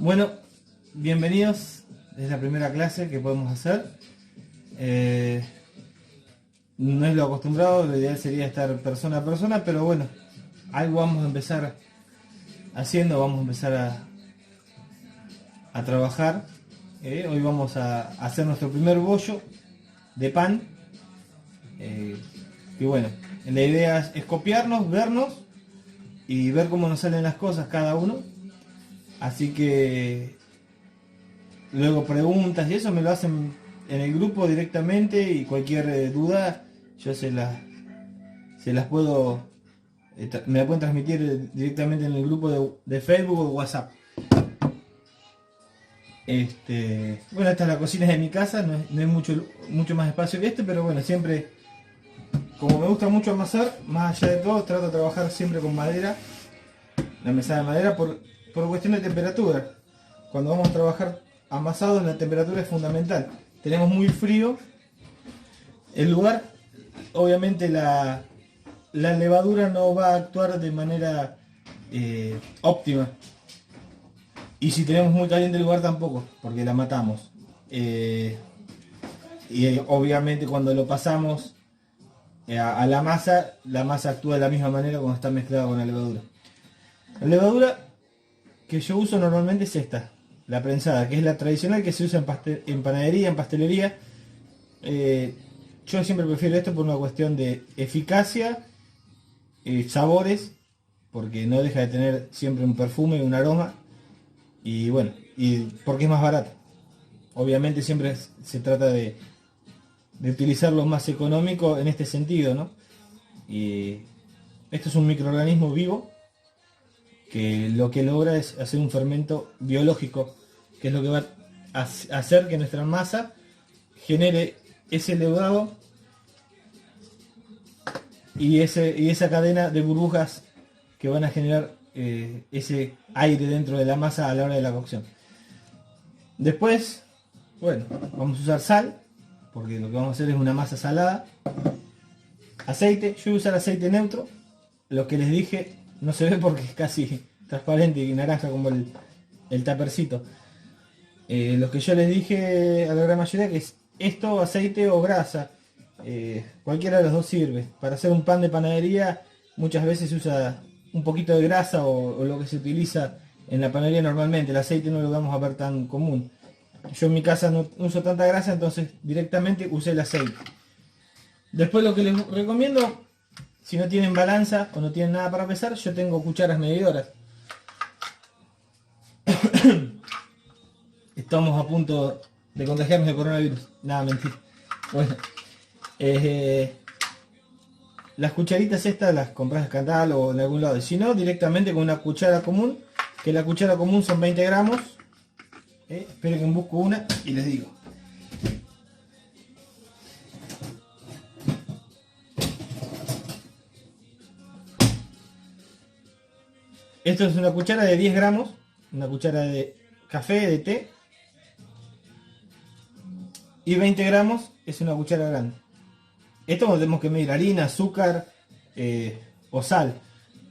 Bueno, bienvenidos. Es la primera clase que podemos hacer. No es lo acostumbrado, lo ideal sería estar persona a persona, pero bueno, algo vamos a empezar haciendo, vamos a empezar a trabajar. Hoy vamos a hacer nuestro primer bollo de pan. Y bueno, la idea es copiarnos, vernos y ver cómo nos salen las cosas cada uno. Así que luego preguntas y eso me lo hacen en el grupo directamente, y cualquier duda yo se las puedo, me la pueden transmitir directamente en el grupo de Facebook o WhatsApp. Bueno, esta es la cocina de mi casa, no hay mucho más espacio que este, pero bueno, siempre, como me gusta mucho amasar, más allá de todo, trato de trabajar siempre con madera, la mesada de madera, por cuestión de temperatura. Cuando vamos a trabajar amasados, la temperatura es fundamental. Tenemos muy frío el lugar, obviamente la levadura no va a actuar de manera óptima. Y si tenemos muy caliente el lugar tampoco, porque la matamos. Y obviamente cuando lo pasamos a la masa actúa de la misma manera cuando está mezclada con la levadura. La levadura que yo uso normalmente es esta, la prensada, que es la tradicional que se usa en panadería, en pastelería. Yo siempre prefiero esto por una cuestión de eficacia, sabores, porque no deja de tener siempre un perfume, un aroma. Y bueno, y porque es más barato. Obviamente siempre se trata de utilizar lo más económico en este sentido, ¿no? Y esto es un microorganismo vivo que lo que logra es hacer un fermento biológico, que es lo que va a hacer que nuestra masa genere ese leudado y esa cadena de burbujas que van a generar ese aire dentro de la masa a la hora de la cocción. Después, bueno, vamos a usar sal, porque lo que vamos a hacer es una masa salada. Aceite, yo voy a usar aceite neutro. Lo que les dije no se ve porque es casi transparente y naranja como el tapercito. Lo que yo les dije a la gran mayoría, que es esto, aceite o grasa. Cualquiera de los dos sirve. Para hacer un pan de panadería muchas veces se usa un poquito de grasa o lo que se utiliza en la panadería normalmente. El aceite no lo vamos a ver tan común. Yo en mi casa no uso tanta grasa, entonces directamente usé el aceite. Después lo que les recomiendo, si no tienen balanza o no tienen nada para pesar, yo tengo cucharas medidoras. Estamos a punto de contagiarnos de coronavirus. Nada, mentira. Bueno, las cucharitas estas las compras en Cantal o en algún lado. Si no, directamente con una cuchara común, que la cuchara común son 20 gramos. Esperen que busco una y les digo. Esto es una cuchara de 10 gramos, una cuchara de café, de té. Y 20 gramos es una cuchara grande. Esto tenemos que medir harina, azúcar o sal.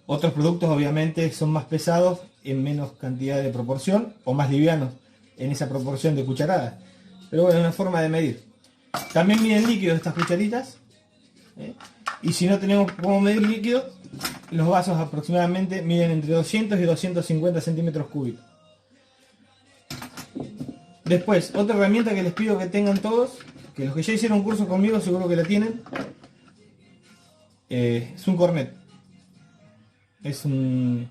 Otros productos obviamente son más pesados en menos cantidad de proporción o más livianos en esa proporción de cucharadas. Pero bueno, es una forma de medir. También miden líquidos estas cucharitas. Y si no tenemos cómo medir líquidos, los vasos aproximadamente miden entre 200 y 250 centímetros cúbicos. Después, otra herramienta que les pido que tengan todos, que los que ya hicieron curso conmigo seguro que la tienen, es un cornet. Es un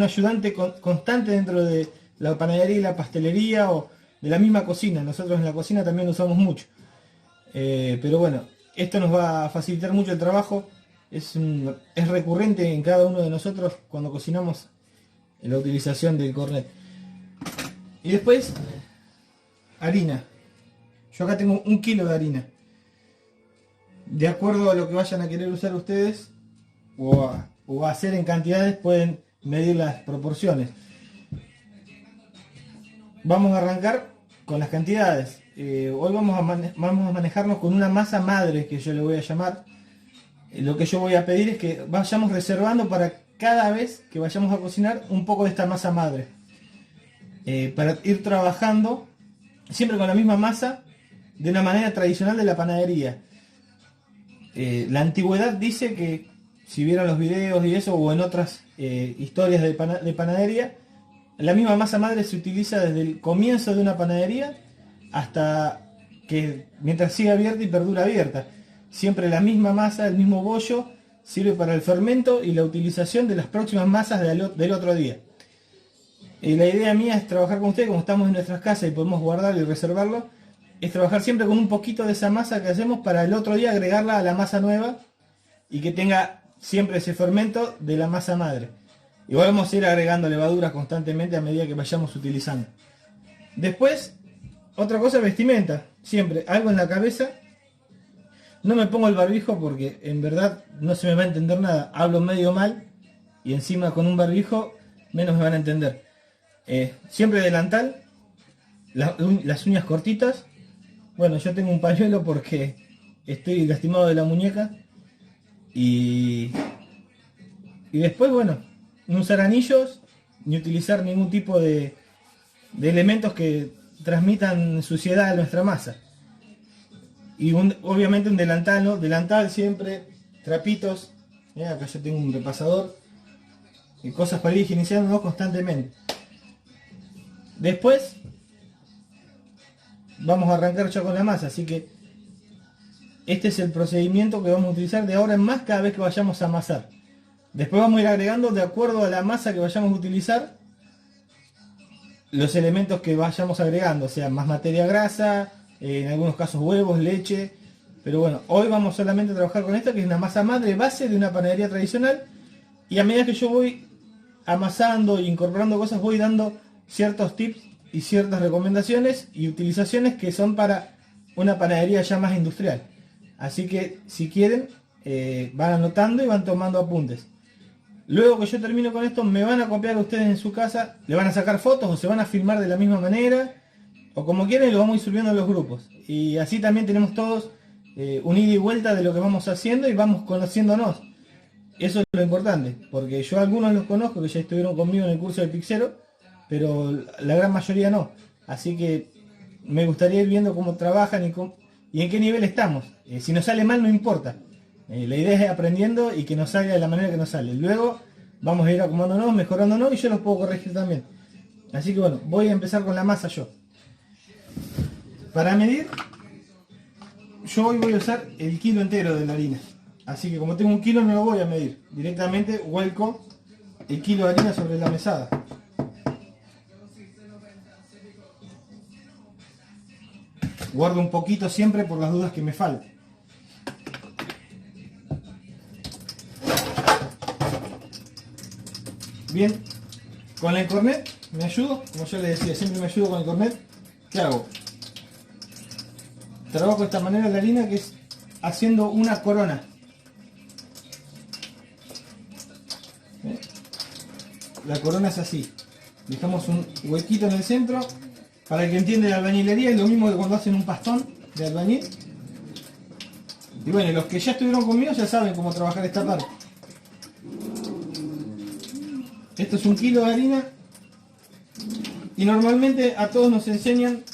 ayudante constante dentro de la panadería y la pastelería o de la misma cocina. Nosotros en la cocina también lo usamos mucho. Pero bueno, esto nos va a facilitar mucho el trabajo. Es recurrente en cada uno de nosotros cuando cocinamos la utilización del cornet. Y después, harina. Yo acá tengo 1 kilo de harina. De acuerdo a lo que vayan a querer usar ustedes o a hacer en cantidades, pueden medir las proporciones. Vamos a arrancar con las cantidades. Hoy vamos a manejarnos con una masa madre, que yo le voy a llamar. Lo que yo voy a pedir es que vayamos reservando para cada vez que vayamos a cocinar un poco de esta masa madre. Para ir trabajando siempre con la misma masa de una manera tradicional de la panadería. La antigüedad dice que, si vieron los videos y eso, o en otras historias de panadería, la misma masa madre se utiliza desde el comienzo de una panadería hasta que, mientras sigue abierta y perdura abierta. Siempre la misma masa, el mismo bollo, sirve para el fermento y la utilización de las próximas masas del otro día. La idea mía es trabajar con ustedes, como estamos en nuestras casas y podemos guardarlo y reservarlo, es trabajar siempre con un poquito de esa masa que hacemos para el otro día agregarla a la masa nueva y que tenga siempre ese fermento de la masa madre. Igual vamos a ir agregando levaduras constantemente a medida que vayamos utilizando. Después, otra cosa, vestimenta. Siempre algo en la cabeza. No me pongo el barbijo porque en verdad no se me va a entender nada. Hablo medio mal y encima con un barbijo menos me van a entender. Siempre delantal, las uñas cortitas. Bueno, yo tengo un pañuelo porque estoy lastimado de la muñeca. Y después, bueno, no usar anillos ni utilizar ningún tipo de elementos que transmitan suciedad a nuestra masa. Y obviamente un delantal, ¿no? Delantal siempre, trapitos. Mirá, acá yo tengo un repasador. Y cosas para ir higienizando constantemente. Después vamos a arrancar ya con la masa, así que este es el procedimiento que vamos a utilizar de ahora en más cada vez que vayamos a amasar. Después vamos a ir agregando, de acuerdo a la masa que vayamos a utilizar, los elementos que vayamos agregando, o sea, más materia grasa, en algunos casos huevos, leche. Pero bueno, hoy vamos solamente a trabajar con esta, que es una masa madre base de una panadería tradicional. Y a medida que yo voy amasando e incorporando cosas, voy dando ciertos tips y ciertas recomendaciones y utilizaciones que son para una panadería ya más industrial. Así que si quieren, van anotando y van tomando apuntes. Luego que yo termino con esto, me van a copiar ustedes en su casa, le van a sacar fotos o se van a filmar de la misma manera, o como quieran, y lo vamos a ir subiendo en los grupos. Y así también tenemos todos un ida y vuelta de lo que vamos haciendo y vamos conociéndonos. Eso es lo importante, porque yo a algunos los conozco que ya estuvieron conmigo en el curso de Pixero, pero la gran mayoría no. Así que me gustaría ir viendo cómo trabajan y en qué nivel estamos. Si nos sale mal no importa. La idea es ir aprendiendo y que nos salga de la manera que nos sale. Luego vamos a ir acomodándonos, mejorándonos y yo los puedo corregir también. Así que bueno, voy a empezar con la masa yo. Para medir, yo hoy voy a usar el kilo entero de la harina. Así que como tengo un kilo no lo voy a medir. Directamente vuelco el kilo de harina sobre la mesada. Guardo un poquito siempre por las dudas que me falte. Bien, con el cornet me ayudo, como yo les decía, siempre me ayudo con el cornet. ¿Qué hago? Trabajo de esta manera la harina, que es haciendo una corona. ¿Ven? La corona es así. Dejamos un huequito en el centro. Para el que entiende de albañilería es lo mismo que cuando hacen un pastón de albañil. Y bueno, los que ya estuvieron conmigo ya saben cómo trabajar esta parte. Esto es un kilo de harina. Y normalmente a todos nos enseñan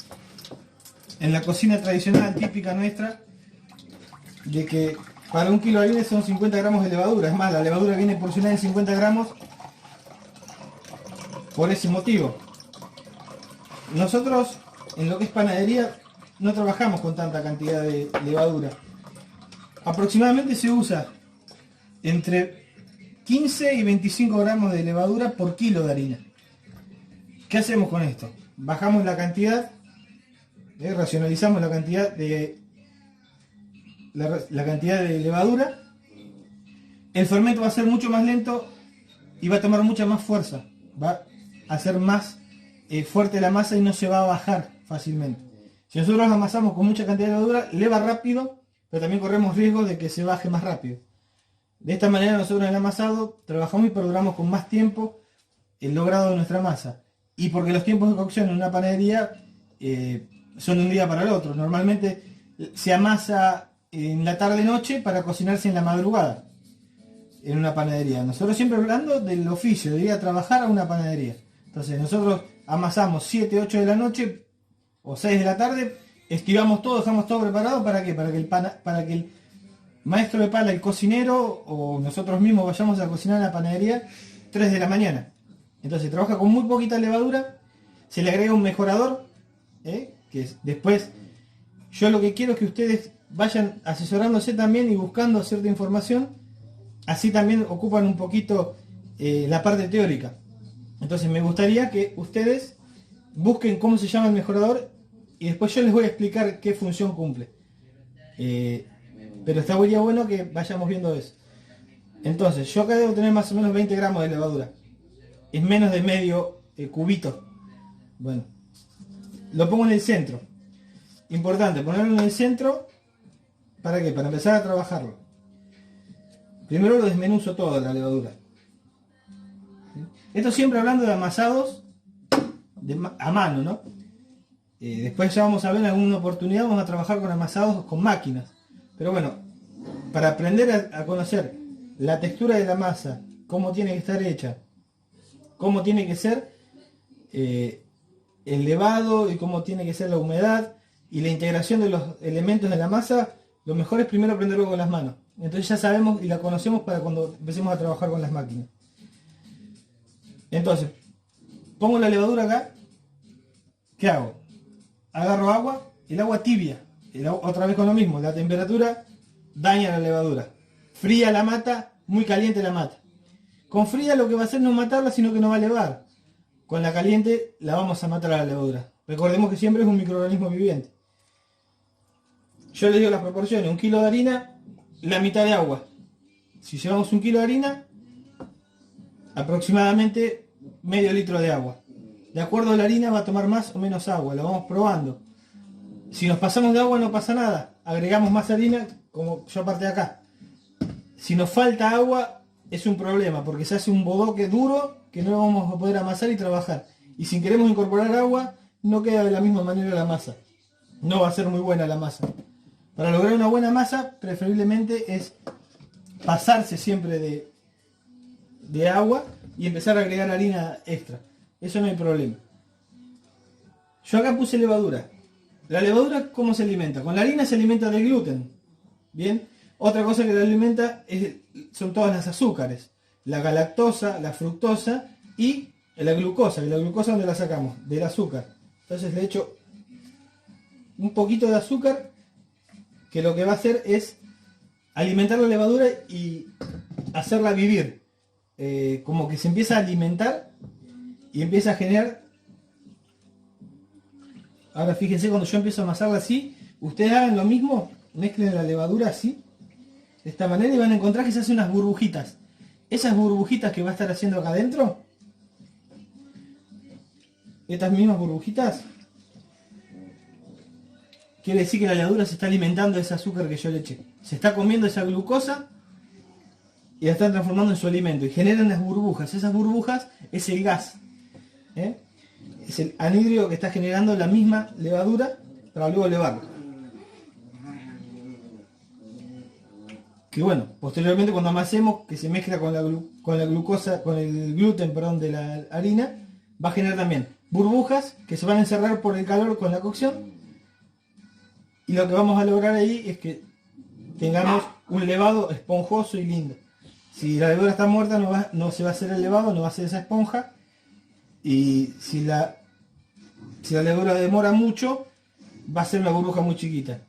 en la cocina tradicional típica nuestra de que para un kilo de harina son 50 gramos de levadura. Es más, la levadura viene porcionada en 50 gramos por ese motivo. Nosotros en lo que es panadería no trabajamos con tanta cantidad de levadura. Aproximadamente se usa entre 15 y 25 gramos de levadura por kilo de harina. ¿Qué hacemos con esto? Bajamos la cantidad, racionalizamos la cantidad de levadura. El fermento va a ser mucho más lento y va a tomar mucha más fuerza. Va a ser más fuerte la masa y no se va a bajar fácilmente. Si nosotros amasamos con mucha cantidad de levadura, leva rápido, pero también corremos riesgo de que se baje más rápido. De esta manera nosotros en el amasado trabajamos y perduramos con más tiempo el logrado de nuestra masa. Y porque los tiempos de cocción en una panadería son de un día para el otro. Normalmente se amasa en la tarde-noche para cocinarse en la madrugada. en una panadería. Nosotros siempre hablando del oficio, de ir a trabajar a una panadería. Entonces nosotros amasamos 7, 8 de la noche o 6 de la tarde, estiramos todo, dejamos todo preparado. ¿Para qué? Para que el maestro de pala, el cocinero o nosotros mismos vayamos a cocinar en la panadería 3 de la mañana. Entonces trabaja con muy poquita levadura, se le agrega un mejorador, después yo lo que quiero es que ustedes vayan asesorándose también y buscando cierta información, así también ocupan un poquito la parte teórica. Entonces me gustaría que ustedes busquen cómo se llama el mejorador y después yo les voy a explicar qué función cumple. Pero estaría bueno que vayamos viendo eso. Entonces yo acá debo tener más o menos 20 gramos de levadura. Es menos de medio cubito. Bueno, lo pongo en el centro. Importante, ponerlo en el centro. ¿Para qué? Para empezar a trabajarlo. Primero lo desmenuzo todo la levadura. Esto siempre hablando de amasados a mano, ¿no? Después ya vamos a ver en alguna oportunidad, vamos a trabajar con amasados con máquinas. Pero bueno, para aprender a conocer la textura de la masa, cómo tiene que estar hecha, cómo tiene que ser el levado y cómo tiene que ser la humedad y la integración de los elementos de la masa, lo mejor es primero aprenderlo con las manos. Entonces ya sabemos y la conocemos para cuando empecemos a trabajar con las máquinas. Entonces, pongo la levadura acá. ¿Qué hago? Agarro agua, el agua tibia. Otra vez con lo mismo, la temperatura daña la levadura. Fría la mata, muy caliente la mata. Con fría lo que va a hacer no es matarla, sino que no va a levar. Con la caliente la vamos a matar a la levadura. Recordemos que siempre es un microorganismo viviente. Yo les digo las proporciones: 1 kilo de harina, la mitad de agua. Si llevamos 1 kilo de harina, aproximadamente medio litro de agua. De acuerdo a la harina va a tomar más o menos agua, lo vamos probando. Si nos pasamos de agua no pasa nada, agregamos más harina, como yo aparte de acá. Si nos falta agua es un problema, porque se hace un bodoque duro que no vamos a poder amasar y trabajar. Y si queremos incorporar agua, no queda de la misma manera la masa. No va a ser muy buena la masa. Para lograr una buena masa, preferiblemente es pasarse siempre de agua y empezar a agregar harina extra. Eso no hay problema. Yo acá puse levadura. La levadura, ¿cómo se alimenta? Con la harina se alimenta del gluten. Bien. Otra cosa que la alimenta son todas las azúcares. La galactosa, la fructosa y la glucosa. ¿Y la glucosa dónde la sacamos? Del azúcar. Entonces le echo un poquito de azúcar, que lo que va a hacer es alimentar la levadura y hacerla vivir. Como que se empieza a alimentar y empieza a generar. Ahora fíjense, cuando yo empiezo a amasarla así, ustedes hagan lo mismo, mezclen la levadura así, de esta manera, y van a encontrar que se hacen unas burbujitas. Esas burbujitas que va a estar haciendo acá adentro, estas mismas burbujitas, quiere decir que la levadura se está alimentando de ese azúcar que yo le eché. Se está comiendo esa glucosa y la están transformando en su alimento y generan las burbujas. Esas burbujas es el gas. Es el anhídrido que está generando la misma levadura para luego elevarlo. Que bueno, posteriormente cuando amasemos, que se mezcla con la glucosa, con el gluten, perdón, de la harina, va a generar también burbujas que se van a encerrar por el calor con la cocción. Y lo que vamos a lograr ahí es que tengamos un levado esponjoso y lindo. Si la levadura está muerta no se va a hacer el levado, no va a ser esa esponja. Y si la levadura demora mucho, va a ser una burbuja muy chiquita.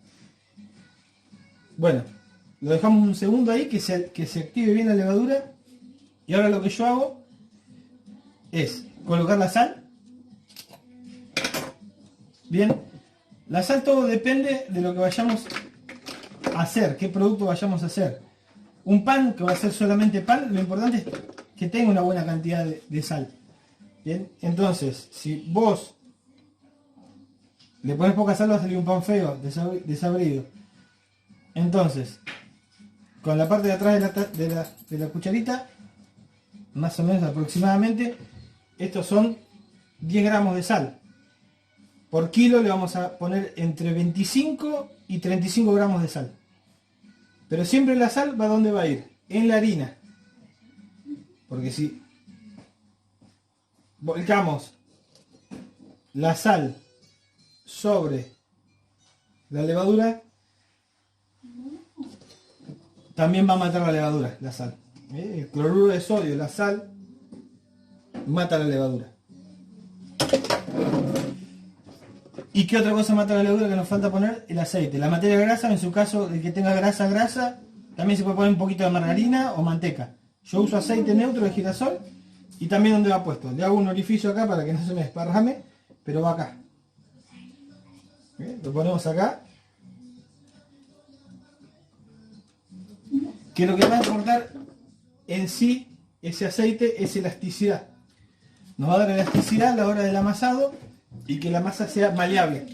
Bueno, lo dejamos un segundo ahí, que se active bien la levadura. Y ahora lo que yo hago es colocar la sal. Bien, la sal todo depende de lo que vayamos a hacer, qué producto vayamos a hacer. Un pan que va a ser solamente pan, lo importante es que tenga una buena cantidad de sal. Bien, entonces, si vos le pones poca sal va a salir un pan feo, desabrido. Entonces, con la parte de atrás de la cucharita, más o menos aproximadamente, estos son 10 gramos de sal. Por kilo le vamos a poner entre 25 y 35 gramos de sal. Pero siempre la sal va a ¿dónde va a ir? En la harina. Porque si volcamos la sal sobre la levadura, también va a matar la levadura, la sal. El cloruro de sodio, la sal, mata la levadura. ¿Y qué otra cosa mata la levadura que nos falta poner? El aceite. La materia grasa, en su caso, el que tenga grasa, también se puede poner un poquito de margarina o manteca. Yo uso aceite neutro de girasol y también donde va puesto. Le hago un orificio acá para que no se me desparrame, pero va acá. Lo ponemos acá. Que lo que va a aportar en sí ese aceite es elasticidad. Nos va a dar elasticidad a la hora del amasado y que la masa sea maleable.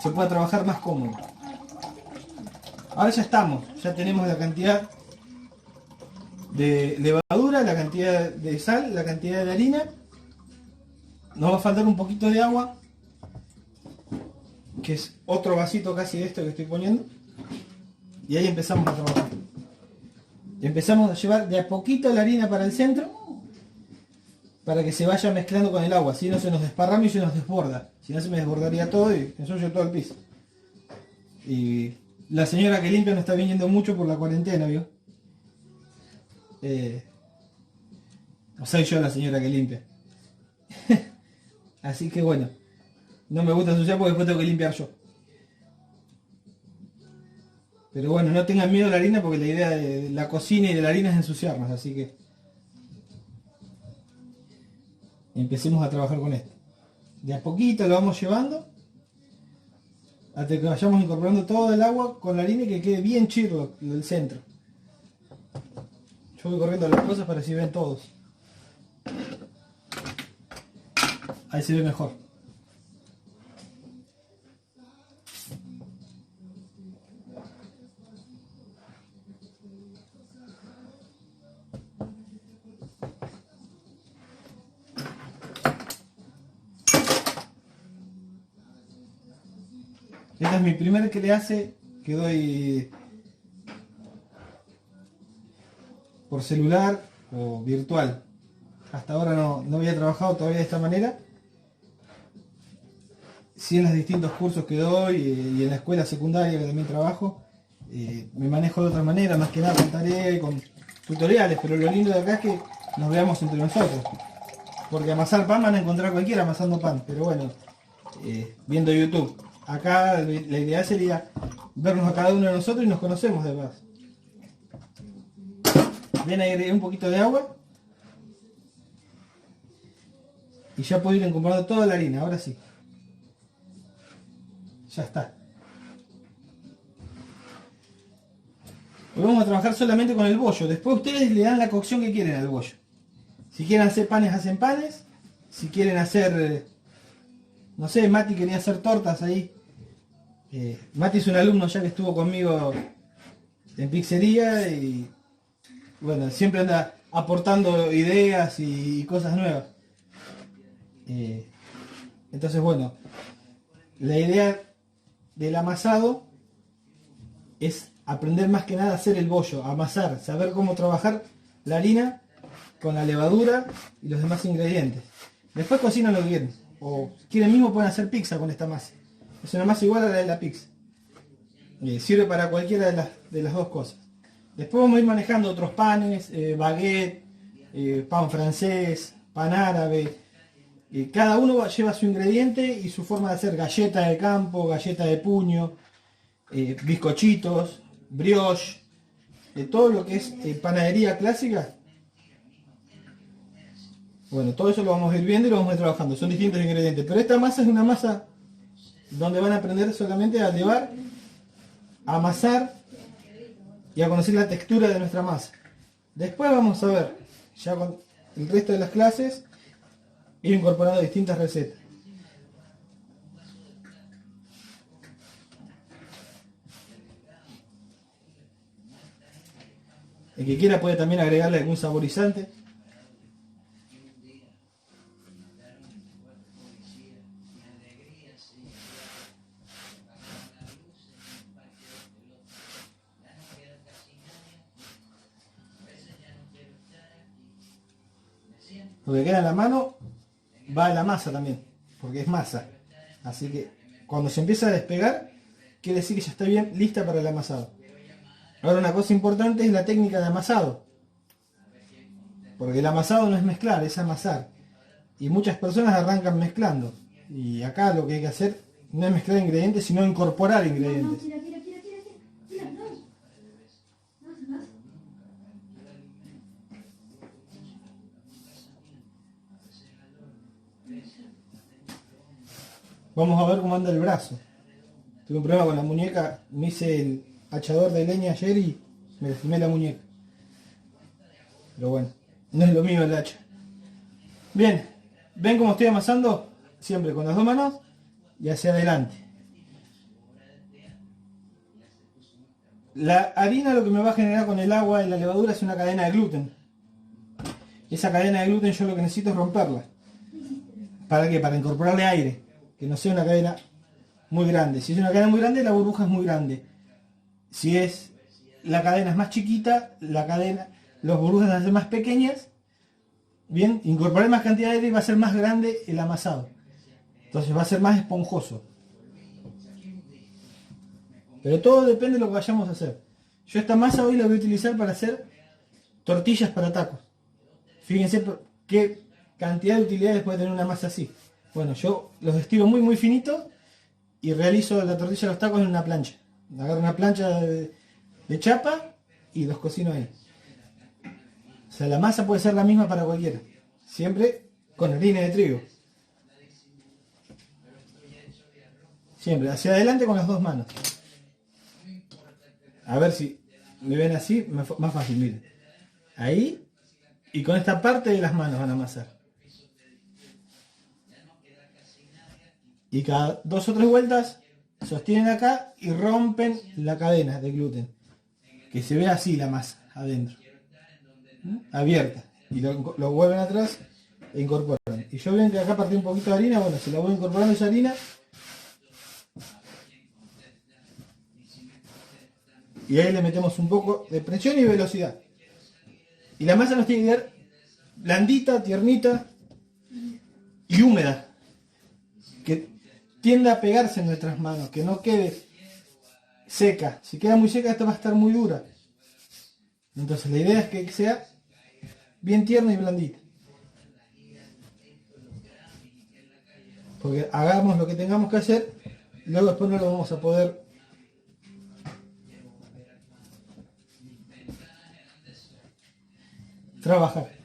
Se pueda trabajar más cómodo. Ahora ya estamos, ya tenemos la cantidad de levadura, la cantidad de sal, la cantidad de harina. Nos va a faltar un poquito de agua, que es otro vasito casi de esto que estoy poniendo. Y ahí empezamos a trabajar. Empezamos a llevar de a poquito la harina para el centro, para que se vaya mezclando con el agua, si no se nos desparrama y se nos desborda. Si no se me desbordaría todo y ensucio todo el piso. Y la señora que limpia no está viniendo mucho por la cuarentena, ¿vio? No soy yo la señora que limpia. Así que bueno, no me gusta ensuciar porque después tengo que limpiar yo. Pero bueno, no tengan miedo a la harina porque la idea de la cocina y de la harina es ensuciarnos, así que empecemos a trabajar con esto. De a poquito lo vamos llevando hasta que vayamos incorporando todo el agua con la harina y que quede bien chirro el centro. Yo voy corriendo las cosas para que se ven todos. Ahí se ve mejor. Esta es mi primer clase que doy por celular o virtual. Hasta ahora no había trabajado todavía de esta manera. Sí, en los distintos cursos que doy y en la escuela secundaria que también trabajo, me manejo de otra manera, más que nada con tareas y con tutoriales, pero lo lindo de acá es que nos veamos entre nosotros. Porque amasar pan van a encontrar cualquiera amasando pan, pero bueno, viendo YouTube. Acá la idea sería vernos a cada uno de nosotros y nos conocemos de verdad. Bien, ahí agregué un poquito de agua. Y ya puedo ir incorporando toda la harina, ahora sí. Ya está. Hoy vamos a trabajar solamente con el bollo. Después ustedes le dan la cocción que quieren al bollo. Si quieren hacer panes, hacen panes. Si quieren hacer, no sé, Mati quería hacer tortas ahí. Mati es un alumno ya que estuvo conmigo en pizzería y bueno, siempre anda aportando ideas y cosas nuevas. Entonces bueno, la idea del amasado es aprender más que nada a hacer el bollo, a amasar, saber cómo trabajar la harina con la levadura y los demás ingredientes. Después cocinan lo que quieren. O quieren mismo pueden hacer pizza con esta masa. Es una masa igual a la de la pizza. Sirve para cualquiera de las dos cosas. Después vamos a ir manejando otros panes, baguette, pan francés, pan árabe. Cada uno lleva su ingrediente y su forma de hacer galleta de campo, galleta de puño, bizcochitos, brioche, todo lo que es panadería clásica. Bueno, todo eso lo vamos a ir viendo y lo vamos a ir trabajando. Son distintos ingredientes. Pero esta masa es una masa donde van a aprender solamente a llevar, a amasar y a conocer la textura de nuestra masa. Después vamos a ver, ya con el resto de las clases, ir incorporando distintas recetas. El que quiera puede también agregarle algún saborizante. Lo que queda en la mano va a la masa también, porque es masa. Así que cuando se empieza a despegar, quiere decir que ya está bien lista para el amasado. Ahora una cosa importante es la técnica de amasado. Porque el amasado no es mezclar, es amasar. Y muchas personas arrancan mezclando. Y acá lo que hay que hacer no es mezclar ingredientes, sino incorporar ingredientes. Vamos a ver cómo anda el brazo. Tuve un problema con la muñeca, me hice el hachador de leña ayer y me lastimé la muñeca. Pero bueno, no es lo mío el hacha. Bien, ¿ven cómo estoy amasando? Siempre con las dos manos y hacia adelante. La harina lo que me va a generar con el agua y la levadura es una cadena de gluten. Esa cadena de gluten yo lo que necesito es romperla. ¿Para qué? Para incorporarle aire. Que no sea una cadena muy grande. Si es una cadena muy grande, la burbuja es muy grande. Si es la cadena es más chiquita, las burbujas van a ser más pequeñas. Bien, incorporar más cantidad de aire y va a ser más grande el amasado. Entonces va a ser más esponjoso. Pero todo depende de lo que vayamos a hacer. Yo esta masa hoy la voy a utilizar para hacer tortillas para tacos. Fíjense qué cantidad de utilidades puede tener una masa así. Bueno, yo los estiro muy finito y realizo la tortilla de los tacos en una plancha. Agarro una plancha de chapa y los cocino ahí. O sea, la masa puede ser la misma para cualquiera. Siempre con harina de trigo. Siempre hacia adelante con las dos manos. A ver si me ven así, más fácil, miren. Ahí y con esta parte de las manos van a amasar. Y cada 2 o 3 vueltas sostienen acá y rompen la cadena de gluten. Que se vea así la masa adentro. Abierta. Y lo vuelven atrás e incorporan. Y yo ven que acá partí un poquito de harina, bueno, se la voy incorporando esa harina. Y ahí le metemos un poco de presión y velocidad. Y la masa nos tiene que quedar blandita, tiernita y húmeda. Que tienda a pegarse en nuestras manos, que no quede seca. Si queda muy seca, esta va a estar muy dura. Entonces la idea es que sea bien tierna y blandita. Porque hagamos lo que tengamos que hacer, luego después no lo vamos a poder trabajar.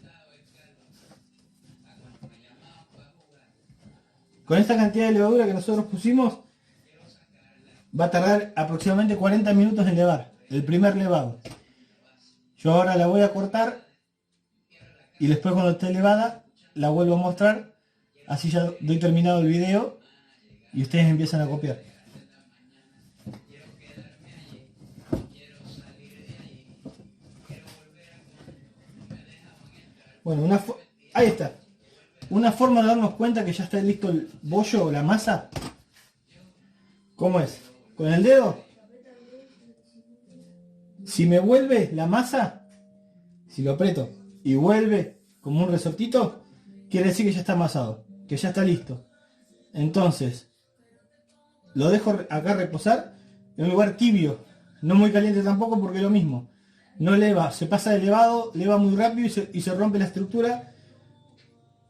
Con esta cantidad de levadura que nosotros pusimos, va a tardar aproximadamente 40 minutos en levar, el primer levado. Yo ahora la voy a cortar y después cuando esté levada la vuelvo a mostrar, así ya doy terminado el video y ustedes empiezan a copiar. Bueno, ahí está. Una forma de darnos cuenta que ya está listo el bollo o la masa. ¿Cómo es? Con el dedo. Si me vuelve la masa, si lo aprieto y vuelve como un resortito, quiere decir que ya está amasado, que ya está listo. Entonces, lo dejo acá reposar en un lugar tibio, no muy caliente tampoco porque es lo mismo. No leva, se pasa de elevado, leva muy rápido y se rompe la estructura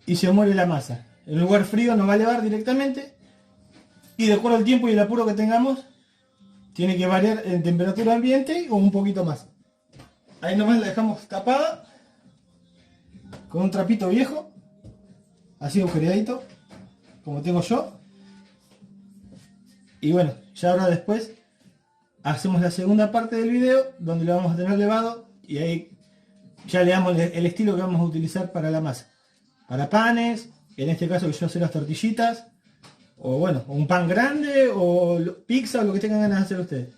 y se muere la masa. En un lugar frío no va a elevar directamente y de acuerdo al tiempo y el apuro que tengamos, tiene que variar en temperatura ambiente o un poquito más. Ahí nomás la dejamos tapada con un trapito viejo, así agujereadito, como tengo yo. Y bueno, ya ahora después hacemos la segunda parte del video donde lo vamos a tener levado y ahí ya le damos el estilo que vamos a utilizar para la masa. Para panes, en este caso que yo hacer las tortillitas, o bueno, un pan grande, o pizza, o lo que tengan ganas de hacer ustedes.